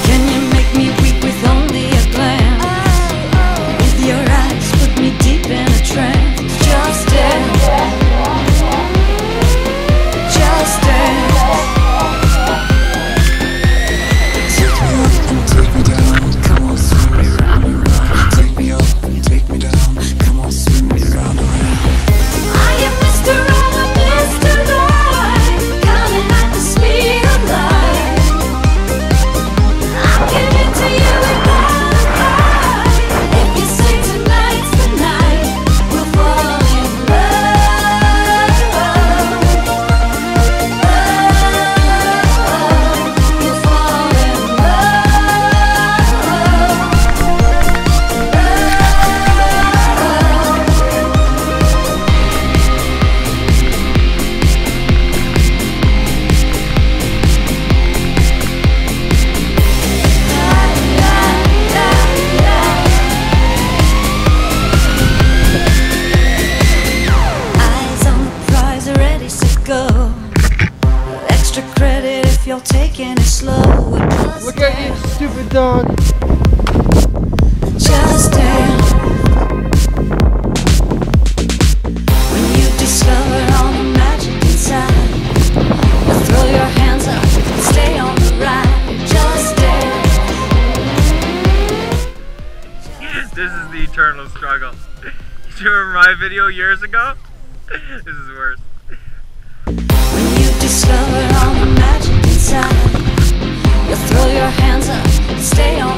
Can you make me weep with only a glance? With your eyes, put me deep in a trance. Just dance. Just dance. Take me up and take me down. Come on, swing me round and round. Take me up and take me down. Come on, swing me round and round. I am Mr. Right, I'm Mr. Right. Coming at the speed of light. I'm giving to you without a fight. If you say tonight's the night, we'll fall in love. We'll fall in Eyes on the prize, ready, set, go. Extra credit if you're taking it slow. Look at you, stupid dog. Just dance. When you discover all the magic inside, you throw your hands up and stay on the ride. Just dance. This is the eternal struggle. Do you remember my video years ago? This is worse. When you discover all the magic inside, you throw your hands up and stay on